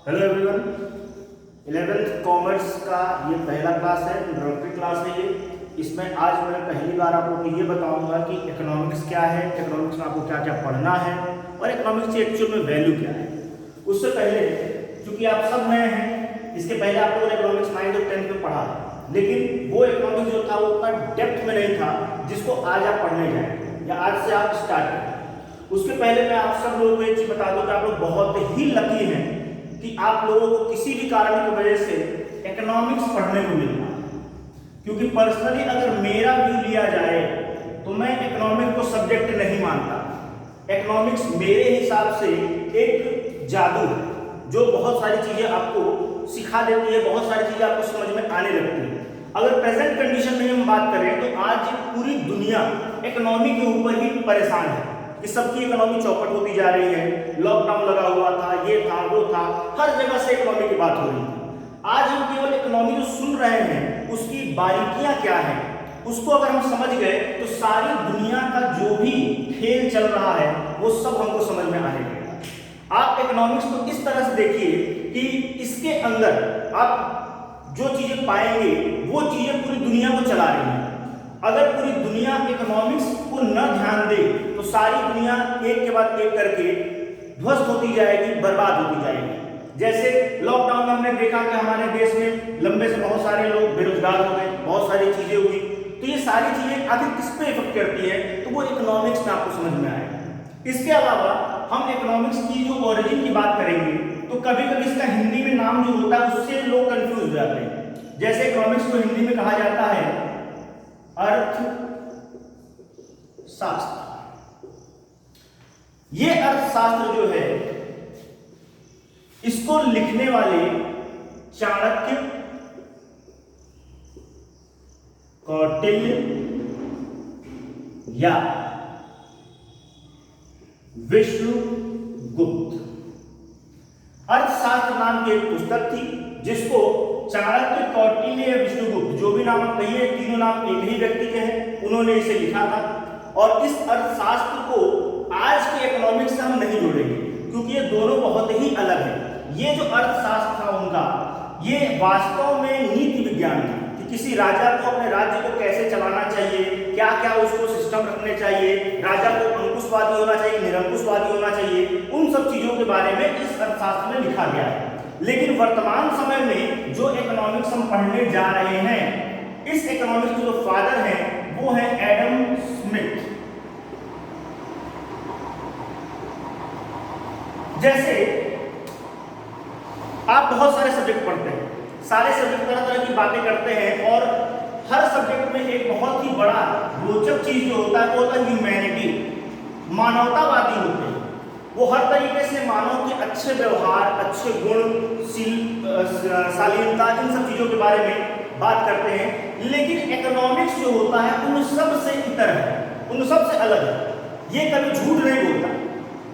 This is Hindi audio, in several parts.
हेलो एवरीवन, 11th कॉमर्स का ये पहला क्लास है, इंट्रोडक्टरी क्लास है ये। इसमें आज मैं पहली बार आप लोगों को ये बताऊंगा कि इकोनॉमिक्स क्या है, इकोनॉमिक्स में आपको क्या क्या पढ़ना है और इकोनॉमिक्स की एक्चुअल में वैल्यू क्या है। उससे पहले चूंकि आप सब नए हैं, इसके पहले आप लोगों ने इकोनॉमिक्स 9th और 10th में पढ़ा है, लेकिन वो इकोनॉमिक्स जो था वो उतना डेप्थ में नहीं था जिसको आज आप पढ़ने जाएंगे या आज से आप स्टार्ट करें। उसके पहले मैं आप सब लोगों को एक चीज बता दूं कि आप लोग बहुत ही लकी हैं कि आप लोगों को किसी भी कारण की वजह से इकोनॉमिक्स पढ़ने को मिल रहा है। क्योंकि पर्सनली अगर मेरा व्यू लिया जाए तो मैं इकोनॉमिक्स को सब्जेक्ट नहीं मानता। इकोनॉमिक्स मेरे हिसाब से एक जादू है जो बहुत सारी चीजें आपको सिखा देती है, बहुत सारी चीजें आपको समझ में आने लगती है। अगर प्रेजेंट कंडीशन में हम बात करें तो आज पूरी दुनिया इकोनॉमी के ऊपर ही परेशान है कि सबकी इकोनॉमी चौपट होती जा रही है। लॉकडाउन लगा हुआ था, ये था, वो था, हर जगह से इकोनॉमी की बात हो रही है। आज हम केवल इकोनॉमी जो सुन रहे हैं उसकी बारीकियां क्या है उसको अगर हम समझ गए तो सारी दुनिया का जो भी खेल चल रहा है वो सब हमको समझ में आने लगेगा। आप इकोनॉमिक्स को इस तरह से देखिए कि इसके अंदर आप जो चीजें पाएंगे वो चीजें पूरी दुनिया को चला रही हैं। अगर पूरी दुनिया इकोनॉमिक्स को न ध्यान दे तो सारी दुनिया एक के बाद एक करके ध्वस्त होती जाएगी, बर्बाद होती जाएगी। जैसे लॉकडाउन में हमने देखा कि हमारे देश में लंबे से बहुत सारे लोग बेरोजगार हो गए, बहुत सारी चीजें हुई। तो ये सारी चीजें आखिर किस पे इफेक्ट करती है तो वो इकोनॉमिक्स में आपको समझ में आएगा। इसके अलावा हम इकोनॉमिक्स की जो ओरिजिन की बात करेंगे तो कभी कभी इसका हिंदी में नाम जो होता है उससे लोग कंफ्यूज हो जाते हैं। जैसे इकोनॉमिक्स को हिंदी में कहा जाता है अर्थशास्त्र। ये अर्थशास्त्र जो है इसको लिखने वाले चाणक्य, कौटिल्य या विष्णुगुप्त। अर्थशास्त्र नाम की एक पुस्तक थी जिसको चाणक्य, कौटिल्य या विष्णुगुप्त, जो भी नाम आप कहिए, तीनों नाम एक ही व्यक्ति के हैं, उन्होंने इसे लिखा था। और इस अर्थशास्त्र को आज के इकोनॉमिक्स से हम नहीं जोड़ेंगे क्योंकि ये दोनों बहुत ही अलग है। ये जो अर्थशास्त्र था उनका, ये वास्तव में नीति विज्ञान था कि किसी राजा को अपने राज्य को कैसे चलाना चाहिए, क्या क्या उसको सिस्टम रखने चाहिए, राजा को अंकुशवादी होना चाहिए, निरंकुशवादी होना चाहिए, उन सब चीजों के बारे में इस अर्थशास्त्र में लिखा गया है। लेकिन वर्तमान समय में जो इकोनॉमिक्स हम पढ़ने जा रहे हैं, इस इकोनॉमिक्स के जो फादर हैं वो है एडम स्मिथ। जैसे आप बहुत सारे सब्जेक्ट पढ़ते हैं, सारे सब्जेक्ट तरह तरह की बातें करते हैं और हर सब्जेक्ट में एक बहुत ही बड़ा रोचक चीज जो होता है वो होता है ह्यूमैनिटी, मानवतावादी होते हैं। वो हर तरीके से मानव के अच्छे व्यवहार, अच्छे गुण, शालीनता, इन सब चीजों के बारे में बात करते हैं। लेकिन इकोनॉमिक्स जो होता है उन सब से इतर है, उन सब से अलग है। ये कभी झूठ नहीं बोलता।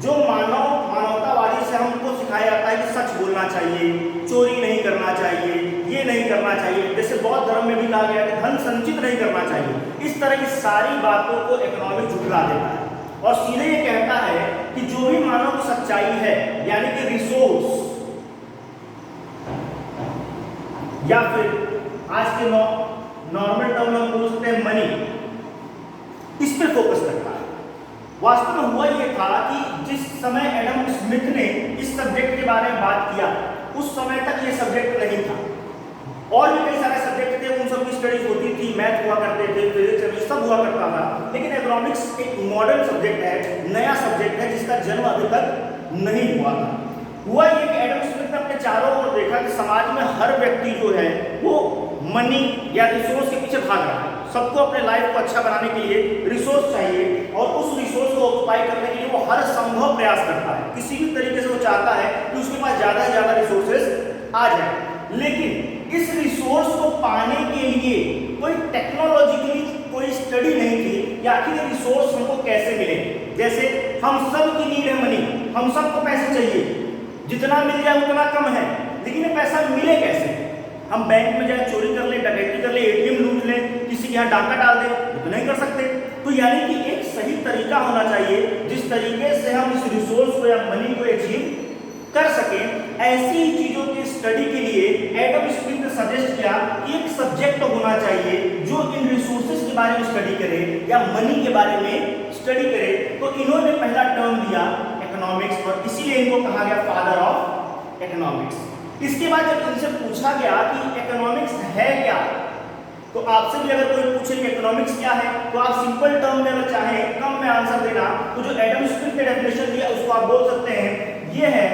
जो मानवतावादी से हमको सिखाया जाता है कि सच बोलना चाहिए, चोरी नहीं करना चाहिए, ये नहीं करना चाहिए, जैसे बौद्ध धर्म में भी कहा गया है कि धन संचित नहीं करना चाहिए। इस तरह की सारी बातों को इकोनॉमिक्स झुठला देता है और सीधे ये कहता है कि जो भी मानव सच्चाई है यानी कि रिसोर्स या फिर आज के नॉर्मल टर्म में हम बोल सकते हैं मनी, इस पे फोकस करता है। वास्तव में हुआ ये था कि जिस समय एडम स्मिथ ने इस सब्जेक्ट के बारे में बात किया उस समय तक ये सब्जेक्ट नहीं था। और भी कई सारे सब्जेक्ट थे, उन सब की स्टडीज होती थी, मैथ हुआ करते थे, फिजिक्स, सब हुआ करता था। लेकिन इकोनॉमिक्स एक मॉडर्न सब्जेक्ट है, नया सब्जेक्ट है जिसका जन्म अभी तक नहीं हुआ था। हुआ ये कि एडम स्मिथ ने अपने चारों ओर देखा कि समाज में हर व्यक्ति जो है वो मनी या रिसोर्स के पीछे भाग रहा है। सबको अपने लाइफ को अच्छा बनाने के लिए रिसोर्स चाहिए और उस रिसोर्स को ऑक्युपाई करने के लिए वो हर संभव प्रयास करता है। किसी भी तरीके से वो चाहता है कि उसके पास ज्यादा से ज्यादा रिसोर्सेज आ जाए। लेकिन इस रिसोर्स को पाने के लिए कोई टेक्नोलॉजिकली कोई स्टडी नहीं थी कि आखिर ये रिसोर्स हमको कैसे मिले। जैसे हम सब की नीड है मनी, हम सबको पैसे चाहिए, जितना मिल जाए उतना कम है, लेकिन ये पैसा मिले कैसे? हम बैंक में जाए चोरी कर ले, डकैती कर ले, एटीएम लूट ले, किसी के यहाँ डाका डाल दे, ये तो नहीं कर सकते। तो यानी कि एक सही तरीका होना चाहिए जिस तरीके से हम इस रिसोर्स को या मनी को अचीव कर सकें। ऐसी चीजों की स्टडी के लिए एडम स्मिथ ने सजेस्ट किया कि एक सब्जेक्ट होना चाहिए जो इन रिसोर्सेज के बारे में स्टडी करे या मनी के बारे में स्टडी करे। तो इन्होंने पहला टर्म दिया इकोनॉमिक्स, और इसीलिए इनको कहा गया फादर ऑफ इकोनॉमिक्स। इसके बाद जब इनसे पूछा गया कि इकोनॉमिक्स है क्या, तो आपसे भी अगर कोई पूछे कि इकोनॉमिक्स क्या है, तो आप सिंपल टर्म में अगर चाहें कम में आंसर देना, तो जो एडम स्मिथ ने डेफिनेशन दिया उसको आप बोल सकते हैं ये है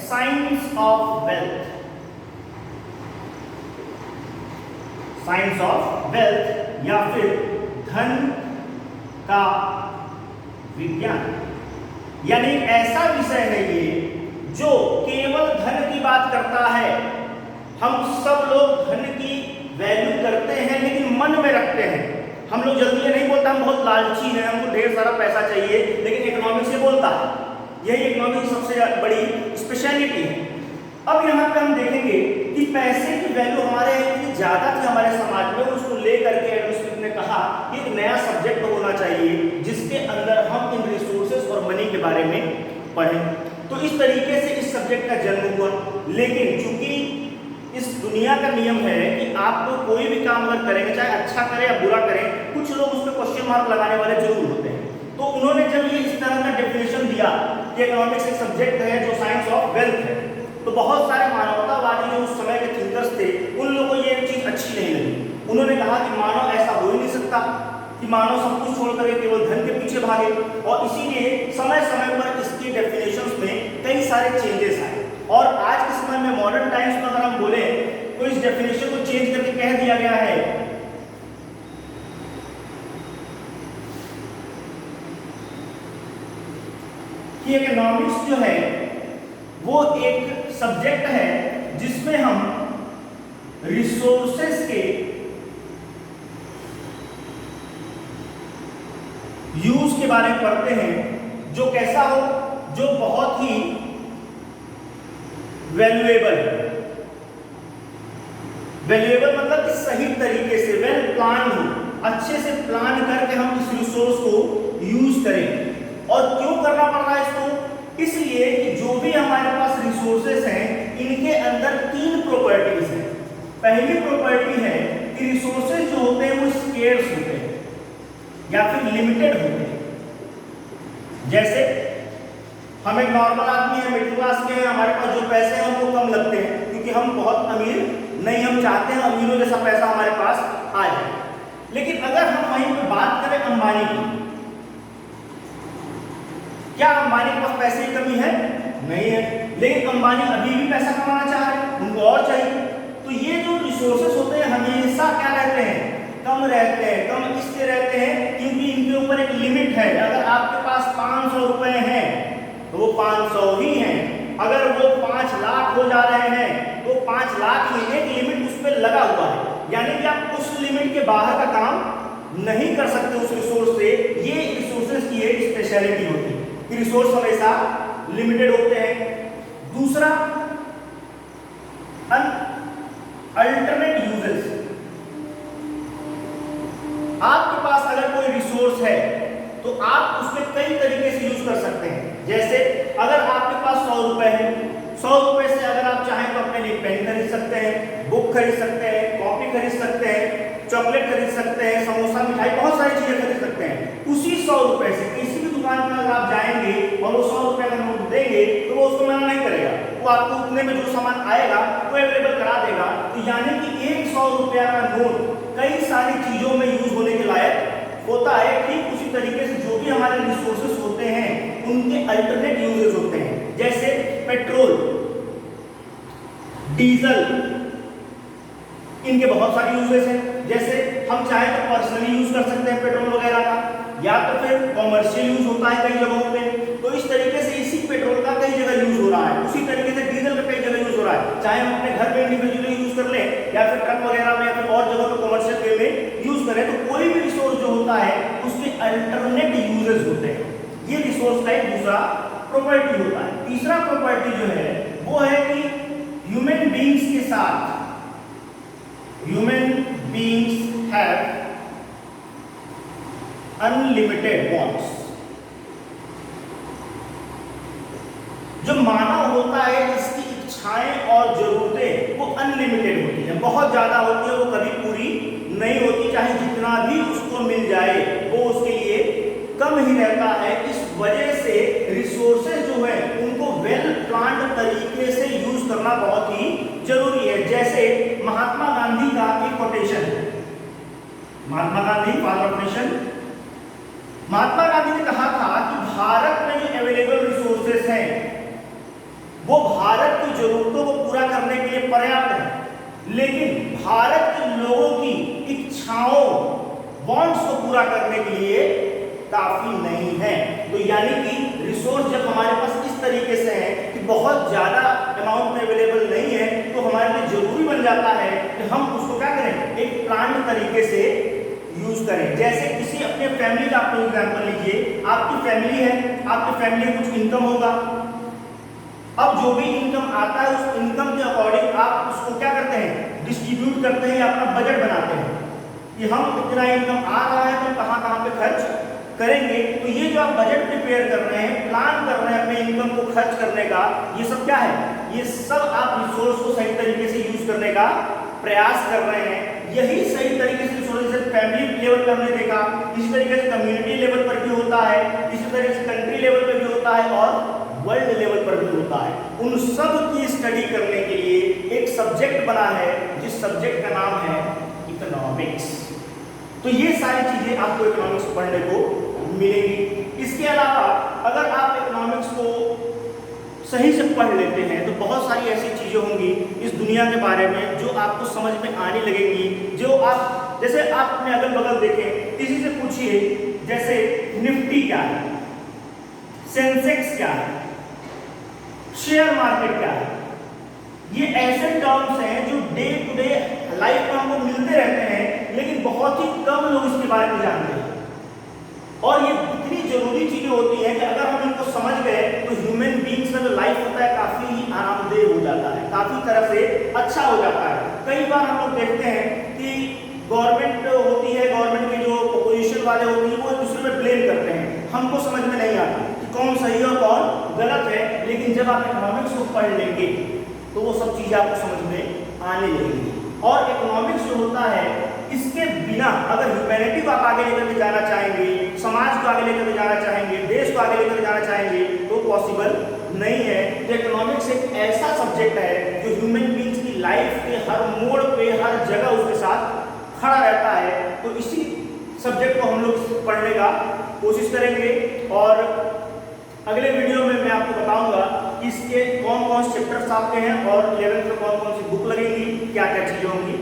science of wealth. Science of wealth या फिर धन का विज्ञान, यानी ऐसा विषय है ये जो केवल धन की बात करता है। हम सब लोग धन की वैल्यू करते हैं लेकिन मन में रखते हैं। हम लोग जल्दी ये नहीं बोलता हम बहुत लालची हैं, हमको ढेर सारा पैसा चाहिए, लेकिन इकोनॉमिक्स ये बोलता है। यही इकोनॉमिक्स सबसे बड़ी स्पेशलिटी है। अब यहाँ पे हम देखेंगे कि पैसे की वैल्यू हमारे इतनी ज़्यादा थी हमारे समाज में, उसको लेकर के एडम स्मिथ ने कहा कि एक नया सब्जेक्ट होना चाहिए जिसके अंदर हम इन रिसोर्सेज और मनी के बारे में पढ़ें। तो इस तरीके से इस सब्जेक्ट का जन्म हुआ। लेकिन चूंकि इस दुनिया का नियम है कि आप कोई भी काम अगर करेंगे, चाहे अच्छा करें या बुरा करें, कुछ लोग उस पर क्वेश्चन मार्क लगाने वाले जरूर होते हैं। तो उन्होंने जब ये इस तरह का डेफिनेशन दिया कि इकोनॉमिक्स एक सब्जेक्ट है जो साइंस ऑफ वेल्थ है, तो बहुत सारे मानवतावादी जो उस समय के थिंकर्स थे उन लोगों को ये चीज अच्छी नहीं लगी। उन्होंने कहा कि मानव ऐसा हो ही नहीं सकता कि मानव सब कुछ छोड़ करके केवल धन के पीछे भागे, और इसीलिए समय समय पर इसके डेफिनेशंस में कई सारे चेंजेस आए। और आज के समय में मॉडर्न टाइम्स में अगर हम बोले तो इस डेफिनेशन को चेंज करके कह दिया गया है कि इकोनॉमिक्स जो है वो एक सब्जेक्ट है जिसमें हम रिसोर्सेस के यूज के बारे में पढ़ते हैं, जो कैसा हो, जो बहुत ही वैल्यूएबल मतलब कि सही तरीके से वेल प्लान हो, अच्छे से प्लान करके हम इस रिसोर्स को यूज करें। और क्यों करना पड़ रहा है इसको? इसलिए कि जो भी हमारे पास रिसोर्सेस हैं इनके अंदर 3 प्रॉपर्टीज हैं। पहली प्रॉपर्टी है कि रिसोर्सेज जो होते हैं वो स्केर्स होते हैं या फिर लिमिटेड होते हैं। जैसे हम एक नॉर्मल आदमी है, मिडिल क्लास के हैं, हमारे पास जो पैसे हैं वो कम लगते हैं क्योंकि हम बहुत अमीर नहीं, हम चाहते हैं अमीरों जैसा पैसा हमारे पास आ जाए। लेकिन अगर हम वहीं पे बात करें अंबानी की, क्या अंबानी के पास पैसे की कमी है? नहीं है, लेकिन अंबानी अभी भी पैसा कमाना चाह रहे हैं, उनको और चाहिए। तो ये जो रिसोर्सेस होते हैं हमेशा क्या रहते हैं? कम रहते हैं। कम इसलिए रहते हैं क्योंकि इनके ऊपर एक लिमिट है। अगर आपके पास 500 रुपए हैं तो वो 500 ही हैं। अगर वो 5 लाख हो जा रहे हैं तो 5 लाख ही, एक लिमिट उस पर लगा हुआ है, यानी कि आप उस लिमिट के बाहर का काम नहीं कर सकते उस रिसोर्स से। ये रिसोर्सेज की एक स्पेशलिटी होती है कि रिसोर्स हमेशा लिमिटेड होते हैं। दूसरा, अल्टरनेट यूजेस। आपके पास अगर कोई रिसोर्स है तो आप उसमें कई तरीके से यूज कर सकते हैं। जैसे अगर आपके पास 100 रुपए है, 100 रुपए से अगर आप चाहें तो अपने लिए पेन खरीद सकते हैं, बुक खरीद सकते हैं, कॉपी खरीद सकते हैं, चॉकलेट खरीद सकते हैं, समोसा, मिठाई, बहुत सारी चीजें खरीद सकते हैं। उसी 100 रुपए से किसी भी दुकान में अगर आप जाएंगे और वो 100 रुपए का नोट देंगे तो वो उसको मना नहीं करेगा, वो आपको उतने में जो सामान आएगा वो अवेलेबल करा देगा। तो यानी कि एक 100 रुपया का नोट कई सारी चीजों में यूज होने के लायक होता है। ठीक उसी तरीके से जो भी हमारे रिसोर्सेस होते हैं उनके अल्टरनेट यूजेस होते हैं। जैसे पेट्रोल, डीजल, इनके बहुत सारे यूजेस हैं। जैसे हम चाहे तो पर्सनली यूज कर सकते हैं पेट्रोल वगैरह का, या तो फिर कॉमर्शियल यूज होता है कई जगहों पे। तो इस तरीके से इसी पेट्रोल का कई जगह यूज हो रहा है, उसी तरीके से डीजल का कई जगह यूज हो रहा है। चाहे हम अपने घर में इंडिविजुअली यूज कर लें या फिर ट्रक वगैरह में या फिर और जगह पे कॉमर्शियल वे में यूज करें, तो कोई भी रिसोर्स जो होता है उसके अल्टरनेट यूजेस होते हैं। ये रिसोर्स का एक दूसरा प्रॉपर्टी होता है। तीसरा प्रॉपर्टी जो है वो है कि ह्यूमन बीइंग्स के साथ, human beings have unlimited wants. जो मानव होता है इसकी इच्छाएं और जरूरतें वो अनलिमिटेड होती हैं, बहुत ज़्यादा होती है, वो कभी पूरी नहीं होती, चाहे जितना भी उसको मिल जाए वो उसके लिए कम ही रहता है। इस वजह से रिसोर्सेज जो है उनको वेल प्लान्ड तरीके से यूज करना बहुत ही जरूरी है। जैसे महात्मा गांधी का एक कोटेशन है, Mahatma Gandhi father of nation, Mahatma Gandhi ने कहा था कि भारत में जो अवेलेबल रिसोर्सेस हैं वो भारत की जरूरतों को पूरा करने के लिए पर्याप्त है, लेकिन भारत के लोगों की इच्छाओं वांट्स को पूरा करने के लिए काफी नहीं है। तो यानी कि रिसोर्स जब हमारे पास इस तरीके से है कि बहुत ज्यादा अमाउंट में अवेलेबल नहीं है, तो हमारे लिए जरूरी बन जाता है कि हम उसको क्या करें, एक प्लान्ड तरीके से यूज करें। जैसे किसी अपने फैमिली का आप एग्जांपल लीजिए, आपकी फैमिली है, आपकी फैमिली में कुछ इनकम होगा, अब जो भी इनकम आता है उस इनकम के अकॉर्डिंग आप उसको क्या करते हैं, डिस्ट्रीब्यूट करते हैं, अपना बजट बनाते हैं कि हम इतना इनकम आ रहा है तो कहाँ कहाँ पे खर्च करेंगे। तो ये जो आप बजट प्रिपेयर कर रहे हैं, प्लान कर रहे हैं अपने इनकम को खर्च करने का, ये सब क्या है, ये सब आप रिसोर्स को सही तरीके से यूज करने का प्रयास कर रहे हैं। यही सही तरीके से रिसोर्स फैमिली लेवल पर हमने देखा, इसी तरीके से कम्युनिटी लेवल पर भी होता है, इसी तरीके से कंट्री लेवल पर भी होता है और वर्ल्ड लेवल पर भी होता है। उन सब की स्टडी करने के लिए एक सब्जेक्ट बना है जिस सब्जेक्ट का नाम है इकोनॉमिक्स। तो ये सारी चीजें आपको इकोनॉमिक्स पढ़ने को मिलेंगी। इसके अलावा अगर आप इकोनॉमिक्स को सही से पढ़ लेते हैं तो बहुत सारी ऐसी चीजें होंगी इस दुनिया के बारे में जो आपको समझ में आने लगेंगी, जो आप जैसे आप अपने अगल बगल देखें, किसी से पूछिए जैसे निफ्टी क्या है, सेंसेक्स क्या है, शेयर मार्केट क्या है, ये ऐसे टर्म्स हैं जो डे टू डे लाइफ में हमको मिलते रहते हैं, लेकिन बहुत ही कम लोग इसके बारे में जानते हैं। और ये इतनी जरूरी चीजें होती हैं कि अगर हम इनको समझ गए तो ह्यूमन बीइंग्स का जो लाइफ होता है काफी ही आरामदेह हो जाता है, काफी तरह से अच्छा हो जाता है। कई बार हम लोग देखते हैं कि गवर्नमेंट होती है, गवर्नमेंट के जो अपोजिशन वाले होती हैं वो एक दूसरे में ब्लेम करते हैं, हमको समझ में नहीं आता कि कौन सही और कौन गलत है। लेकिन जब आप इकोनॉमिक्स को पढ़ लेंगे तो वो सब चीजें आपको समझ में आने लगेंगी। और इकोनॉमिक्स जो होता है, इसके बिना अगर ह्यूमैनिटी को आप आगे लेकर के जाना चाहेंगे, समाज को आगे लेकर के जाना चाहेंगे, देश को आगे लेकर जाना चाहेंगे तो पॉसिबल नहीं है। तो इकोनॉमिक्स एक ऐसा सब्जेक्ट है जो ह्यूमन बीइंग्स की लाइफ के हर मोड़ पे, हर जगह उसके साथ खड़ा रहता है। तो इसी सब्जेक्ट को हम लोग पढ़ने का कोशिश करेंगे और अगले वीडियो में मैं आपको बताऊंगा कि इसके कौन कौन से चैप्टर्स आपके हैं और 11th में कौन कौन सी बुक लगेंगी, क्या क्या चीजें होंगी।